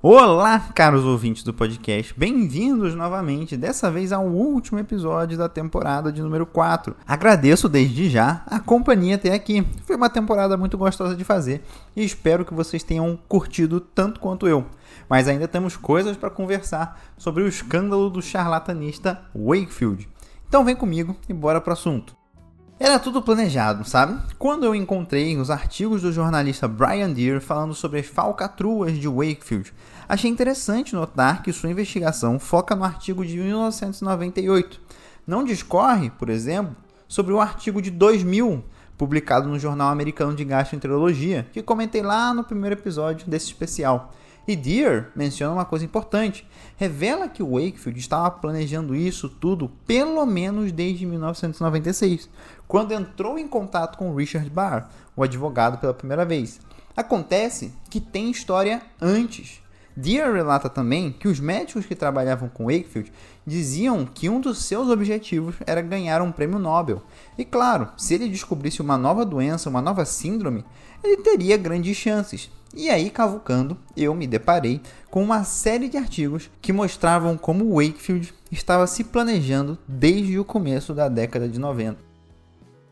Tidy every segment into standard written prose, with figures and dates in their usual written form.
Olá, caros ouvintes do podcast, bem-vindos novamente, dessa vez ao último episódio da temporada de número 4. Agradeço desde já a companhia até aqui, foi uma temporada muito gostosa de fazer e espero que vocês tenham curtido tanto quanto eu. Mas ainda temos coisas para conversar sobre o escândalo do charlatanista Wakefield. Então vem comigo e bora pro assunto. Era tudo planejado, sabe? Quando eu encontrei os artigos do jornalista Brian Deer falando sobre as falcatruas de Wakefield, achei interessante notar que sua investigação foca no artigo de 1998. Não discorre, por exemplo, sobre o artigo de 2000, publicado no Jornal Americano de Gastroenterologia, que comentei lá no primeiro episódio desse especial. E Deer menciona uma coisa importante, revela que o Wakefield estava planejando isso tudo pelo menos desde 1996, quando entrou em contato com Richard Barr, o advogado, pela primeira vez. Acontece que tem história antes. Deer relata também que os médicos que trabalhavam com Wakefield diziam que um dos seus objetivos era ganhar um prêmio Nobel. E claro, se ele descobrisse uma nova doença, uma nova síndrome, ele teria grandes chances. E aí, cavucando, eu me deparei com uma série de artigos que mostravam como Wakefield estava se planejando desde o começo da década de 90.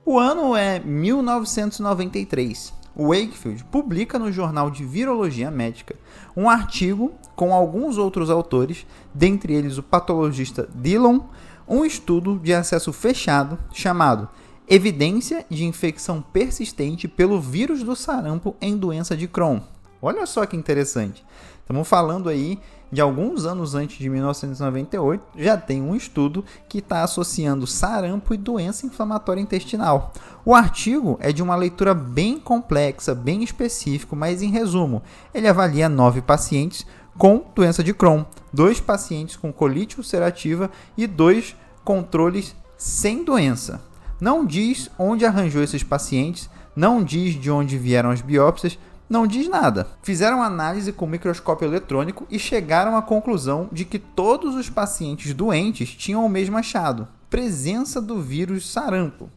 O ano é 1993. Wakefield publica no Jornal de Virologia Médica um artigo com alguns outros autores, dentre eles o patologista Dillon, um estudo de acesso fechado chamado Evidência de infecção persistente pelo vírus do sarampo em doença de Crohn. Olha só que interessante. Estamos falando aí de alguns anos antes de 1998, já tem um estudo que está associando sarampo e doença inflamatória intestinal. O artigo é de uma leitura bem complexa, bem específico, mas em resumo, ele avalia 9 pacientes com doença de Crohn, 2 pacientes com colite ulcerativa e 2 controles sem doença. Não diz onde arranjou esses pacientes, não diz de onde vieram as biópsias, não diz nada. Fizeram análise com microscópio eletrônico e chegaram à conclusão de que todos os pacientes doentes tinham o mesmo achado, presença do vírus sarampo.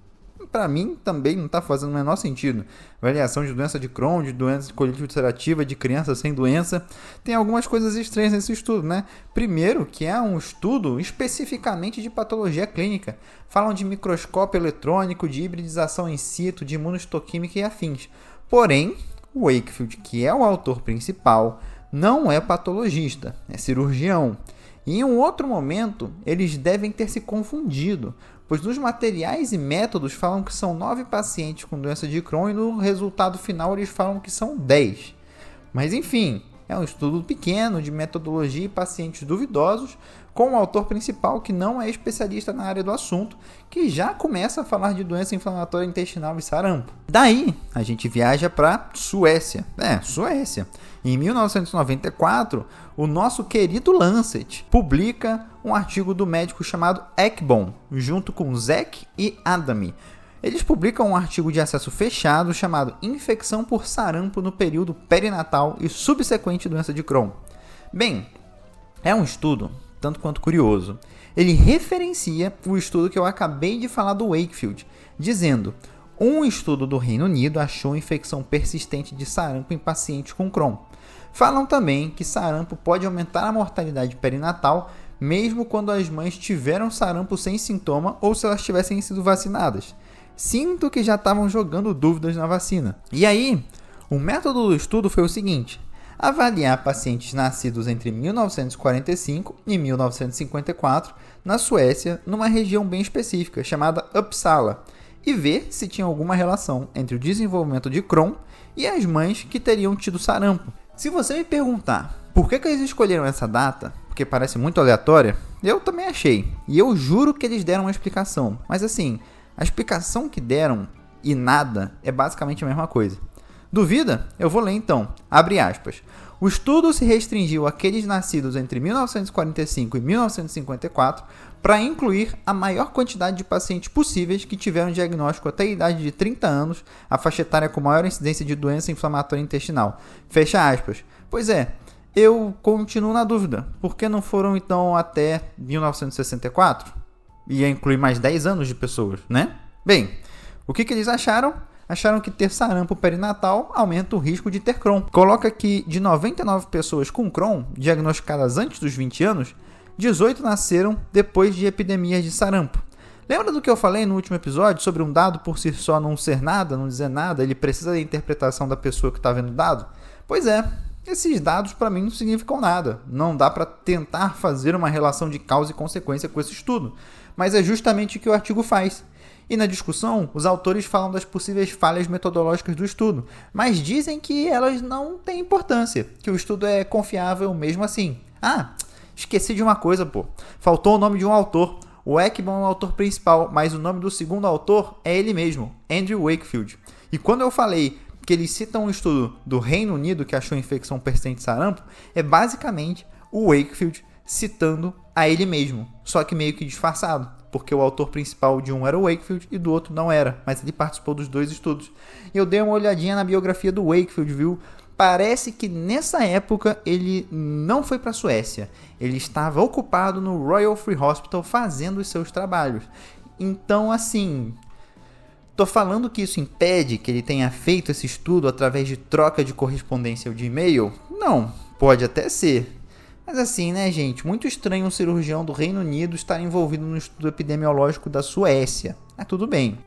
Para mim também não está fazendo o menor sentido. Avaliação de doença de Crohn, de doença de colite ulcerativa, de criança sem doença. Tem algumas coisas estranhas nesse estudo, né? Primeiro, que é um estudo especificamente de patologia clínica. Falam de microscópio eletrônico, de hibridização in situ, de imunohistoquímica e afins. Porém, o Wakefield, que é o autor principal, não é patologista, é cirurgião. E em um outro momento, eles devem ter se confundido, pois nos materiais e métodos falam que são 9 pacientes com doença de Crohn e no resultado final eles falam que são 10. Mas enfim, é um estudo pequeno de metodologia e pacientes duvidosos, com o autor principal que não é especialista na área do assunto, que já começa a falar de doença inflamatória intestinal e sarampo. Daí, a gente viaja para Suécia. Suécia. Em 1994, o nosso querido Lancet publica um artigo do médico chamado Ekbom, junto com Zek e Adami. Eles publicam um artigo de acesso fechado chamado Infecção por sarampo no período perinatal e subsequente doença de Crohn. Bem, é um estudo tanto quanto curioso. Ele referencia o estudo que eu acabei de falar do Wakefield, dizendo: um estudo do Reino Unido achou infecção persistente de sarampo em pacientes com Crohn. Falam também que sarampo pode aumentar a mortalidade perinatal, mesmo quando as mães tiveram sarampo sem sintoma ou se elas tivessem sido vacinadas. Sinto que já estavam jogando dúvidas na vacina. E aí, o método do estudo foi o seguinte: avaliar pacientes nascidos entre 1945 e 1954 na Suécia, numa região bem específica, chamada Uppsala, e ver se tinha alguma relação entre o desenvolvimento de Crohn e as mães que teriam tido sarampo. Se você me perguntar por que eles escolheram essa data, porque parece muito aleatória, eu também achei, e eu juro que eles deram uma explicação, mas assim, a explicação que deram e nada é basicamente a mesma coisa. Duvida? Eu vou ler então. Abre aspas. O estudo se restringiu àqueles nascidos entre 1945 e 1954 para incluir a maior quantidade de pacientes possíveis que tiveram diagnóstico até a idade de 30 anos, a faixa etária com maior incidência de doença inflamatória intestinal. Fecha aspas. Pois é, eu continuo na dúvida. Por que não foram então até 1964? Ia incluir mais 10 anos de pessoas, né? Bem, o que eles acharam? acharam que ter sarampo perinatal aumenta o risco de ter Crohn. Coloca que de 99 pessoas com Crohn, diagnosticadas antes dos 20 anos, 18 nasceram depois de epidemias de sarampo. Lembra do que eu falei no último episódio sobre um dado por si só não ser nada, não dizer nada, ele precisa da interpretação da pessoa que está vendo o dado? Pois é, esses dados para mim não significam nada. Não dá para tentar fazer uma relação de causa e consequência com esse estudo, mas é justamente o que o artigo faz. E na discussão, os autores falam das possíveis falhas metodológicas do estudo, mas dizem que elas não têm importância, que o estudo é confiável mesmo assim. Ah, esqueci de uma coisa, pô. Faltou o nome de um autor. O Ekman é o autor principal, mas o nome do segundo autor é ele mesmo, Andrew Wakefield. E quando eu falei que eles citam um estudo do Reino Unido que achou infecção persistente de sarampo, é basicamente o Wakefield citando a ele mesmo, só que meio que disfarçado, porque o autor principal de um era o Wakefield e do outro não era, mas ele participou dos dois estudos. E eu dei uma olhadinha na biografia do Wakefield, viu? Parece que nessa época ele não foi para a Suécia. Ele estava ocupado no Royal Free Hospital fazendo os seus trabalhos. Então, assim, tô falando que isso impede que ele tenha feito esse estudo através de troca de correspondência ou de e-mail? Não, pode até ser. Mas assim, né, gente? Muito estranho um cirurgião do Reino Unido estar envolvido no estudo epidemiológico da Suécia. Mas tudo bem.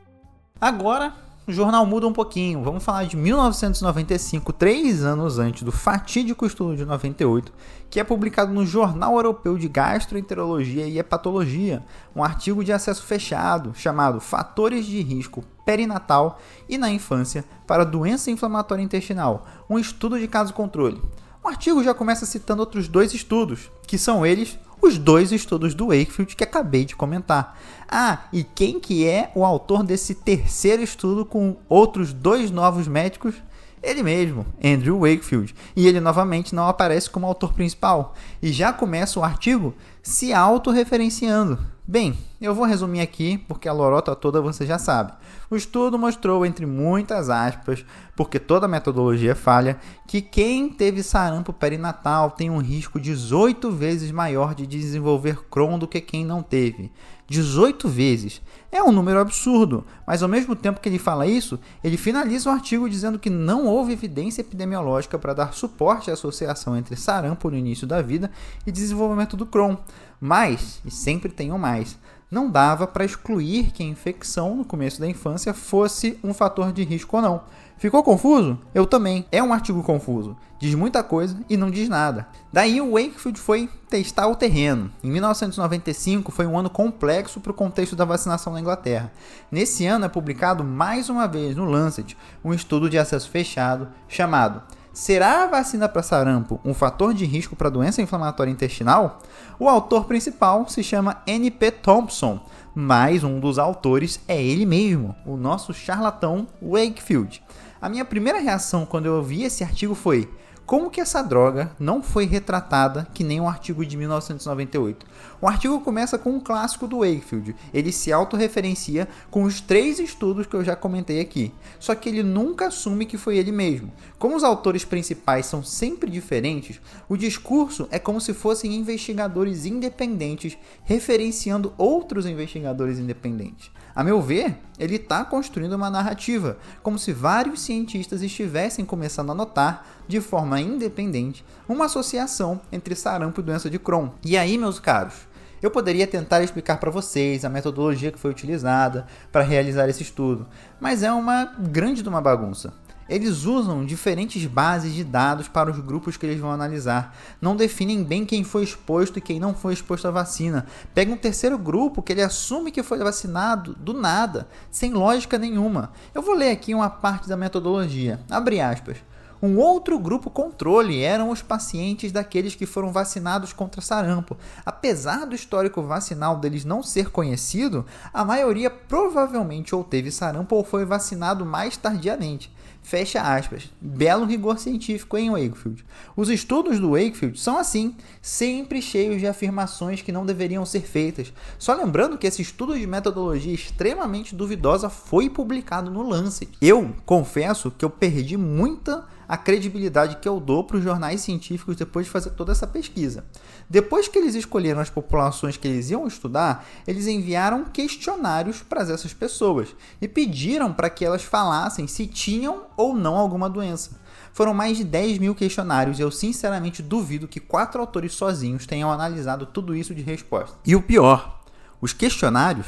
Agora, o jornal muda um pouquinho. Vamos falar de 1995, 3 anos antes do fatídico estudo de 98, que é publicado no Jornal Europeu de Gastroenterologia e Hepatologia, um artigo de acesso fechado chamado Fatores de Risco Perinatal e na Infância para Doença Inflamatória Intestinal, um estudo de caso controle. O artigo já começa citando outros 2 estudos, que são eles os 2 estudos do Wakefield que acabei de comentar. Ah, e quem que é o autor desse terceiro estudo com outros 2 novos médicos? Ele mesmo, Andrew Wakefield. E ele novamente não aparece como autor principal. E já começa o artigo se autorreferenciando. Bem, eu vou resumir aqui, porque a lorota toda você já sabe. O estudo mostrou, entre muitas aspas, porque toda metodologia é falha, que quem teve sarampo perinatal tem um risco 18 vezes maior de desenvolver Crohn do que quem não teve. 18 vezes. É um número absurdo, mas ao mesmo tempo que ele fala isso, ele finaliza o artigo dizendo que não houve evidência epidemiológica para dar suporte à associação entre sarampo no início da vida e desenvolvimento do Crohn. Mas, e sempre tem um mais, não dava para excluir que a infecção no começo da infância fosse um fator de risco ou não. Ficou confuso? Eu também. É um artigo confuso. Diz muita coisa e não diz nada. Daí o Wakefield foi testar o terreno. Em 1995 foi um ano complexo para o contexto da vacinação na Inglaterra. Nesse ano é publicado mais uma vez no Lancet um estudo de acesso fechado chamado Será a vacina para sarampo um fator de risco para doença inflamatória intestinal? O autor principal se chama N.P. Thompson, mas um dos autores é ele mesmo, o nosso charlatão Wakefield. A minha primeira reação quando eu vi esse artigo foi: como que essa droga não foi retratada que nem um artigo de 1998? O artigo começa com um clássico do Wakefield. Ele se autorreferencia com os 3 estudos que eu já comentei aqui. Só que ele nunca assume que foi ele mesmo. Como os autores principais são sempre diferentes, o discurso é como se fossem investigadores independentes referenciando outros investigadores independentes. A meu ver, ele está construindo uma narrativa, como se vários cientistas estivessem começando a notar, de forma independente, uma associação entre sarampo e doença de Crohn. E aí, meus caros, eu poderia tentar explicar para vocês a metodologia que foi utilizada para realizar esse estudo, mas é uma grande de uma bagunça. Eles usam diferentes bases de dados para os grupos que eles vão analisar. Não definem bem quem foi exposto e quem não foi exposto à vacina. Pega um terceiro grupo que ele assume que foi vacinado do nada, sem lógica nenhuma. Eu vou ler aqui uma parte da metodologia. Abre aspas. Um outro grupo controle eram os pacientes daqueles que foram vacinados contra sarampo. Apesar do histórico vacinal deles não ser conhecido, a maioria provavelmente ou teve sarampo ou foi vacinado mais tardiamente. Fecha aspas. Belo rigor científico em Wakefield. Os estudos do Wakefield são assim, sempre cheios de afirmações que não deveriam ser feitas. Só lembrando que esse estudo de metodologia extremamente duvidosa foi publicado no Lancet. Eu confesso que eu perdi muita a credibilidade que eu dou para os jornais científicos depois de fazer toda essa pesquisa. Depois que eles escolheram as populações que eles iam estudar, eles enviaram questionários para essas pessoas e pediram para que elas falassem se tinham ou não alguma doença. Foram mais de 10 mil questionários e eu sinceramente duvido que 4 autores sozinhos tenham analisado tudo isso de resposta. E o pior, os questionários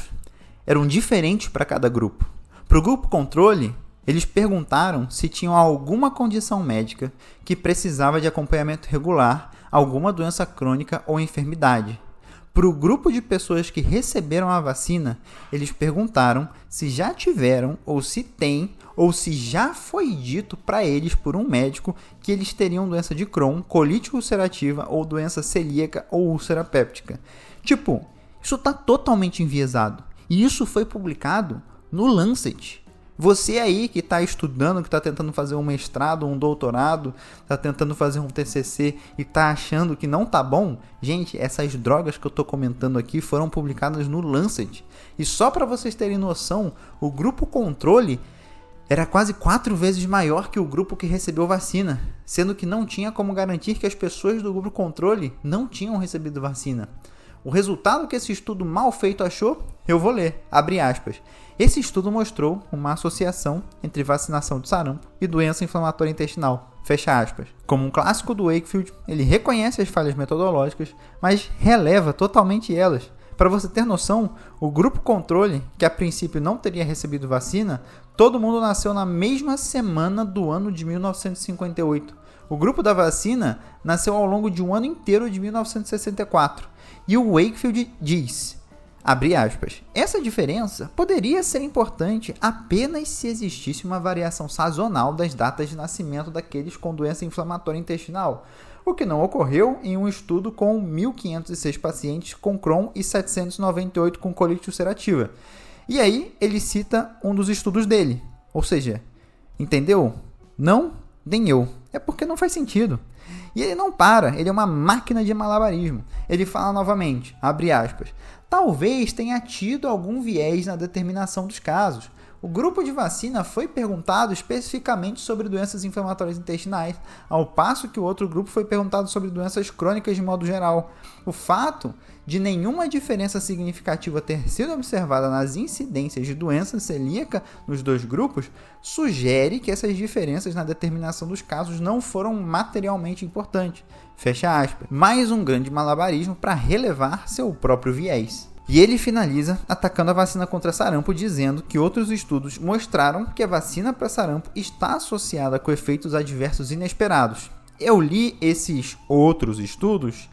eram diferentes para cada grupo. Para o grupo controle, eles perguntaram se tinham alguma condição médica que precisava de acompanhamento regular, alguma doença crônica ou enfermidade. Para o grupo de pessoas que receberam a vacina, eles perguntaram se já tiveram ou se têm ou se já foi dito para eles por um médico que eles teriam doença de Crohn, colite ulcerativa ou doença celíaca ou úlcera péptica. Tipo, isso está totalmente enviesado. E isso foi publicado no Lancet. Você aí que está estudando, que está tentando fazer um mestrado, um doutorado, está tentando fazer um TCC e está achando que não está bom, gente, essas drogas que eu estou comentando aqui foram publicadas no Lancet. E só para vocês terem noção, o grupo controle era quase 4 vezes maior que o grupo que recebeu vacina, sendo que não tinha como garantir que as pessoas do grupo controle não tinham recebido vacina. O resultado que esse estudo mal feito achou, eu vou ler, abre aspas. Esse estudo mostrou uma associação entre vacinação de sarampo e doença inflamatória intestinal, fecha aspas. Como um clássico do Wakefield, ele reconhece as falhas metodológicas, mas releva totalmente elas. Para você ter noção, o grupo controle, que a princípio não teria recebido vacina, todo mundo nasceu na mesma semana do ano de 1958. O grupo da vacina nasceu ao longo de um ano inteiro de 1964. E o Wakefield diz, abre aspas, essa diferença poderia ser importante apenas se existisse uma variação sazonal das datas de nascimento daqueles com doença inflamatória intestinal, o que não ocorreu em um estudo com 1.506 pacientes com Crohn e 798 com colite ulcerativa. E aí ele cita um dos estudos dele, ou seja, entendeu? Não, nem eu. É porque não faz sentido. E ele não para, ele é uma máquina de malabarismo. Ele fala novamente, abre aspas, talvez tenha tido algum viés na determinação dos casos. O grupo de vacina foi perguntado especificamente sobre doenças inflamatórias intestinais, ao passo que o outro grupo foi perguntado sobre doenças crônicas de modo geral. O fato de nenhuma diferença significativa ter sido observada nas incidências de doença celíaca nos dois grupos sugere que essas diferenças na determinação dos casos não foram materialmente importantes. Fecha aspas. Mais um grande malabarismo para relevar seu próprio viés. E ele finaliza atacando a vacina contra sarampo, dizendo que outros estudos mostraram que a vacina para sarampo está associada com efeitos adversos inesperados. Eu li esses outros estudos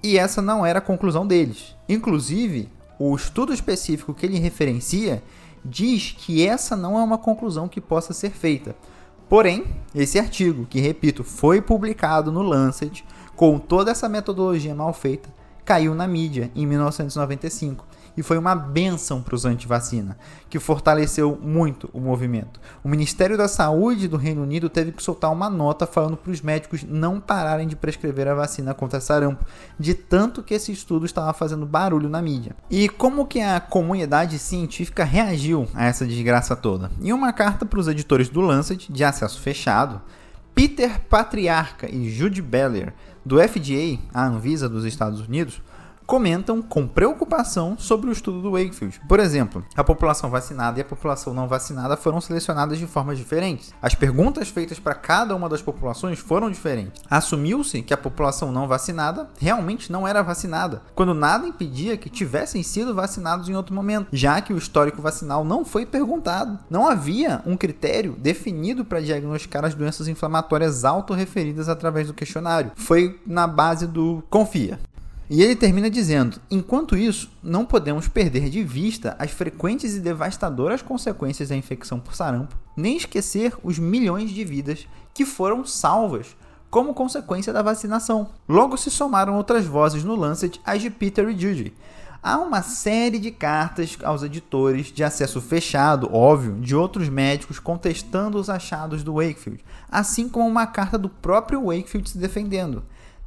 e essa não era a conclusão deles. Inclusive, o estudo específico que ele referencia diz que essa não é uma conclusão que possa ser feita. Porém, esse artigo, que repito, foi publicado no Lancet, com toda essa metodologia mal feita, caiu na mídia em 1995 e foi uma bênção para os anti-vacina, que fortaleceu muito o movimento. O Ministério da Saúde do Reino Unido teve que soltar uma nota falando para os médicos não pararem de prescrever a vacina contra sarampo, de tanto que esse estudo estava fazendo barulho na mídia. E como que a comunidade científica reagiu a essa desgraça toda? Em uma carta para os editores do Lancet, de acesso fechado, Peter Patriarca e Jude Beller, do FDA, a Anvisa dos Estados Unidos, comentam com preocupação sobre o estudo do Wakefield. Por exemplo, a população vacinada e a população não vacinada foram selecionadas de formas diferentes. As perguntas feitas para cada uma das populações foram diferentes. Assumiu-se que a população não vacinada realmente não era vacinada, quando nada impedia que tivessem sido vacinados em outro momento, já que o histórico vacinal não foi perguntado. Não havia um critério definido para diagnosticar as doenças inflamatórias autorreferidas através do questionário. Foi na base do confia. E ele termina dizendo, enquanto isso, não podemos perder de vista as frequentes e devastadoras consequências da infecção por sarampo, nem esquecer os milhões de vidas que foram salvas como consequência da vacinação. Logo se somaram outras vozes no Lancet, as de Peter e Judy. Há uma série de cartas aos editores de acesso fechado, óbvio, de outros médicos contestando os achados do Wakefield, assim como uma carta do próprio Wakefield se defendendo.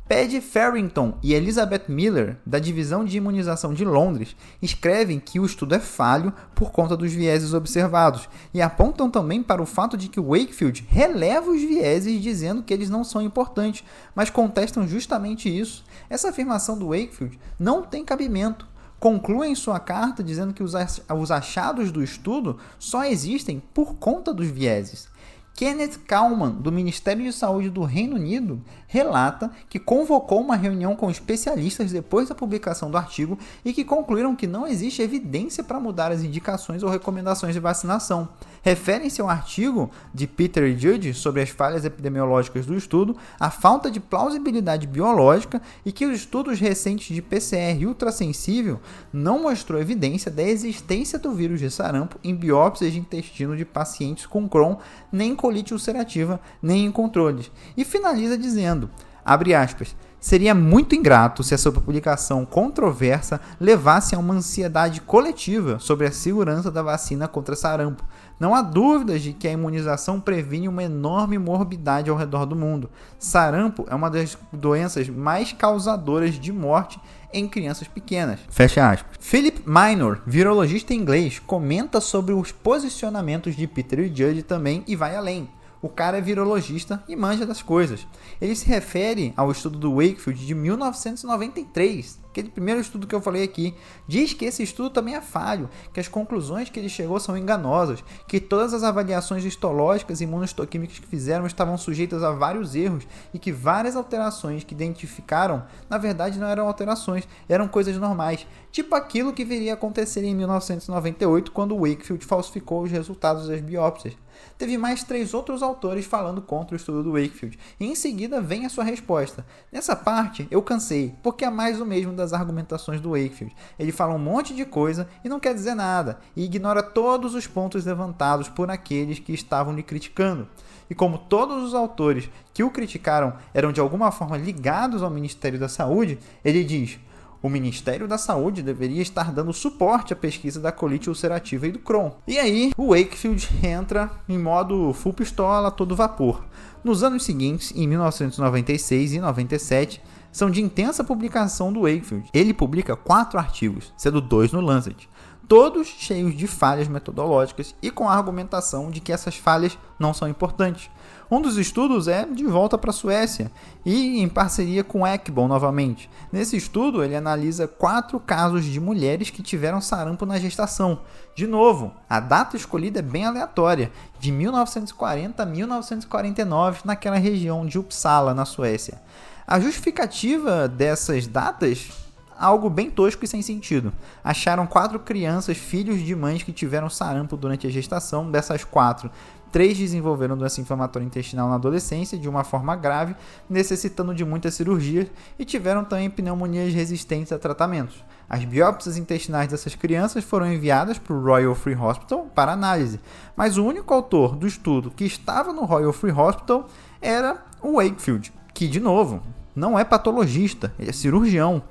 Paddy Farrington e Elizabeth Miller, da Divisão de Imunização de Londres, escrevem que o estudo é falho por conta dos vieses observados e apontam também para o fato de que Wakefield releva os vieses dizendo que eles não são importantes, mas contestam justamente isso. Essa afirmação do Wakefield não tem cabimento. Conclui em sua carta dizendo que os achados do estudo só existem por conta dos vieses. Kenneth Coleman, do Ministério de Saúde do Reino Unido, relata que convocou uma reunião com especialistas depois da publicação do artigo e que concluíram que não existe evidência para mudar as indicações ou recomendações de vacinação. Referem-se ao artigo de Peter e Judge sobre as falhas epidemiológicas do estudo, a falta de plausibilidade biológica e que os estudos recentes de PCR ultrassensível não mostrou evidência da existência do vírus de sarampo em biópsias de intestino de pacientes com Crohn, nem colite ulcerativa, nem em controles. E finaliza dizendo, abre aspas, seria muito ingrato se essa publicação controversa levasse a uma ansiedade coletiva sobre a segurança da vacina contra sarampo. Não há dúvidas de que a imunização previne uma enorme morbidade ao redor do mundo. Sarampo é uma das doenças mais causadoras de morte em crianças pequenas. Fecha aspas. Philip Minor, virologista inglês, comenta sobre os posicionamentos de Peter e Judge também e vai além. O cara é virologista e manja das coisas. Ele se refere ao estudo do Wakefield de 1993, aquele primeiro estudo que eu falei aqui. Diz que esse estudo também é falho, que as conclusões que ele chegou são enganosas, que todas as avaliações histológicas e imunohistoquímicas que fizeram estavam sujeitas a vários erros e que várias alterações que identificaram, na verdade não eram alterações, eram coisas normais, tipo aquilo que viria a acontecer em 1998 quando o Wakefield falsificou os resultados das biópsias. Teve mais 3 outros autores falando contra o estudo do Wakefield, e em seguida vem a sua resposta. Nessa parte eu cansei, porque é mais o mesmo das argumentações do Wakefield. Ele fala um monte de coisa e não quer dizer nada, e ignora todos os pontos levantados por aqueles que estavam lhe criticando. E como todos os autores que o criticaram eram de alguma forma ligados ao Ministério da Saúde, ele diz: o Ministério da Saúde deveria estar dando suporte à pesquisa da colite ulcerativa e do Crohn. E aí, o Wakefield entra em modo full pistola, todo vapor. Nos anos seguintes, em 1996 e 97, são de intensa publicação do Wakefield. Ele publica 4 artigos, sendo 2 no Lancet, todos cheios de falhas metodológicas e com a argumentação de que essas falhas não são importantes. Um dos estudos é de volta para a Suécia e em parceria com Ekbom novamente. Nesse estudo, ele analisa 4 casos de mulheres que tiveram sarampo na gestação. De novo, a data escolhida é bem aleatória, de 1940 a 1949, naquela região de Uppsala, na Suécia. A justificativa dessas datas, algo bem tosco e sem sentido. Acharam 4 crianças, filhos de mães que tiveram sarampo durante a gestação. Dessas 4, 3 desenvolveram doença inflamatória intestinal na adolescência de uma forma grave, necessitando de muitas cirurgias, e tiveram também pneumonias resistentes a tratamentos. As biópsias intestinais dessas crianças foram enviadas para o Royal Free Hospital para análise, mas o único autor do estudo que estava no Royal Free Hospital era o Wakefield, que, de novo, não é patologista, ele é cirurgião.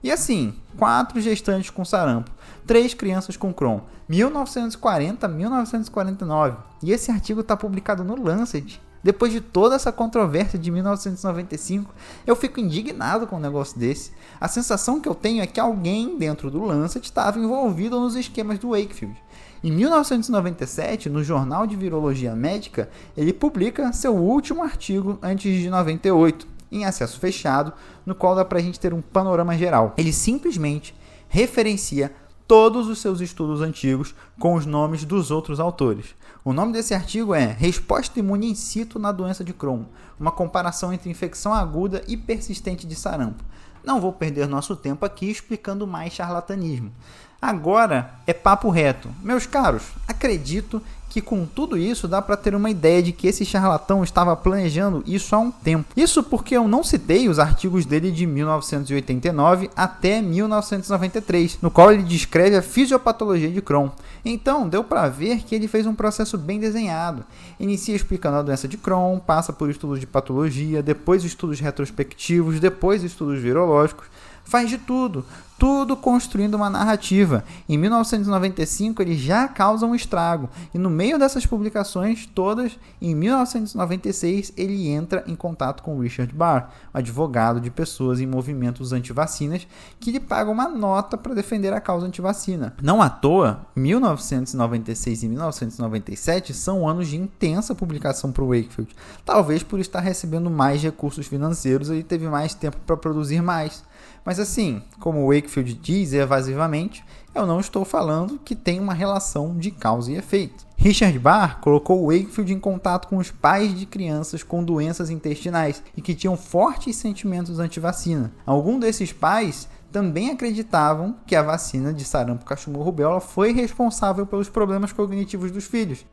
E assim, 4 gestantes com sarampo, 3 crianças com Crohn, 1940 a 1949. E esse artigo está publicado no Lancet. Depois de toda essa controvérsia de 1995, eu fico indignado com um negócio desse. A sensação que eu tenho é que alguém dentro do Lancet estava envolvido nos esquemas do Wakefield. Em 1997, no Jornal de Virologia Médica, ele publica seu último artigo antes de 98. Em acesso fechado, no qual dá para a gente ter um panorama geral. Ele simplesmente referencia todos os seus estudos antigos com os nomes dos outros autores. O nome desse artigo é Resposta imune in situ na doença de Crohn, uma comparação entre infecção aguda e persistente de sarampo. Não vou perder nosso tempo aqui explicando mais charlatanismo. Agora é papo reto. Meus caros, acredito que com tudo isso dá para ter uma ideia de que esse charlatão estava planejando isso há um tempo. Isso porque eu não citei os artigos dele de 1989 até 1993, no qual ele descreve a fisiopatologia de Crohn. Então, deu para ver que ele fez um processo bem desenhado. Inicia explicando a doença de Crohn, passa por estudos de patologia, depois estudos retrospectivos, depois estudos virológicos. Faz de tudo. tudo construindo uma narrativa. Em 1995 ele já causa um estrago, e no meio dessas publicações todas, em 1996 ele entra em contato com Richard Barr, um advogado de pessoas em movimentos anti-vacinas, que lhe paga uma nota para defender a causa anti-vacina. Não à toa, 1996 e 1997 são anos de intensa publicação para o Wakefield. Talvez por estar recebendo mais recursos financeiros, ele teve mais tempo para produzir mais. Mas assim, como o Wakefield diz evasivamente, eu não estou falando que tem uma relação de causa e efeito. Richard Barr colocou o Wakefield em contato com os pais de crianças com doenças intestinais e que tinham fortes sentimentos anti-vacina. Alguns desses pais também acreditavam que a vacina de sarampo, cachumba e rubéola foi responsável pelos problemas cognitivos dos filhos.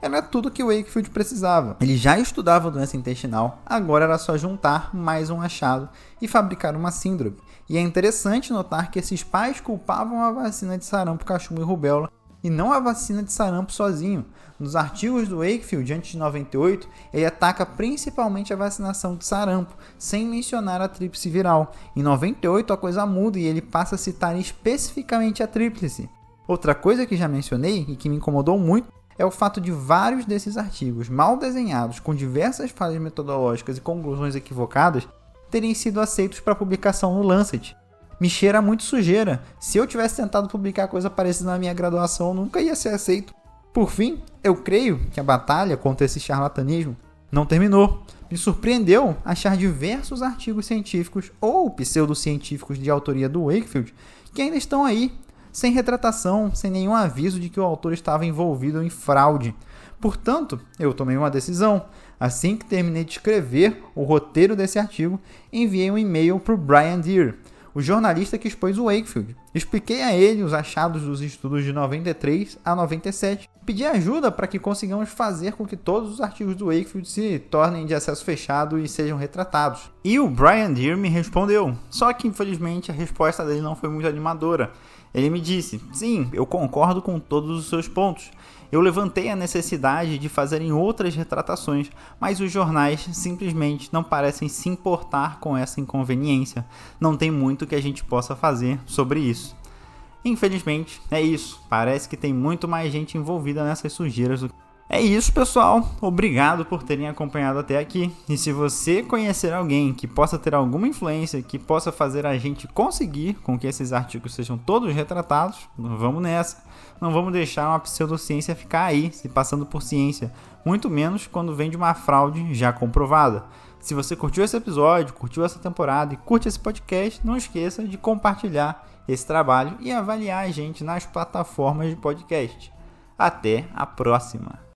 Era tudo que o Wakefield precisava. Ele já estudava a doença intestinal, agora era só juntar mais um achado e fabricar uma síndrome. E é interessante notar que esses pais culpavam a vacina de sarampo, cachumba e rubéola e não a vacina de sarampo sozinho. Nos artigos do Wakefield, antes de 98, ele ataca principalmente a vacinação de sarampo, sem mencionar a tríplice viral. Em 98 a coisa muda e ele passa a citar especificamente a tríplice. Outra coisa que já mencionei e que me incomodou muito é o fato de vários desses artigos mal desenhados, com diversas falhas metodológicas e conclusões equivocadas, terem sido aceitos para publicação no Lancet. Me cheira muito sujeira. Se eu tivesse tentado publicar coisa parecida na minha graduação, nunca ia ser aceito. Por fim, eu creio que a batalha contra esse charlatanismo não terminou. Me surpreendeu achar diversos artigos científicos ou pseudocientíficos de autoria do Wakefield que ainda estão aí, sem retratação, sem nenhum aviso de que o autor estava envolvido em fraude. Portanto, eu tomei uma decisão. Assim que terminei de escrever o roteiro desse artigo, enviei um e-mail para o Brian Deere, o jornalista que expôs o Wakefield. Expliquei a ele os achados dos estudos de 93 a 97. Pedi ajuda para que consigamos fazer com que todos os artigos do Wakefield se tornem de acesso fechado e sejam retratados. E o Brian Deere me respondeu, só que infelizmente a resposta dele não foi muito animadora. Ele me disse, sim, eu concordo com todos os seus pontos. Eu levantei a necessidade de fazerem outras retratações, mas os jornais simplesmente não parecem se importar com essa inconveniência. Não tem muito que a gente possa fazer sobre isso. Infelizmente, é isso. Parece que tem muito mais gente envolvida nessas sujeiras. É isso, pessoal. Obrigado por terem acompanhado até aqui. E se você conhecer alguém que possa ter alguma influência, que possa fazer a gente conseguir com que esses artigos sejam todos retratados, vamos nessa. Não vamos deixar uma pseudociência ficar aí, se passando por ciência. Muito menos quando vem de uma fraude já comprovada. Se você curtiu esse episódio, curtiu essa temporada e curte esse podcast, não esqueça de compartilhar esse trabalho e avaliar a gente nas plataformas de podcast. Até a próxima!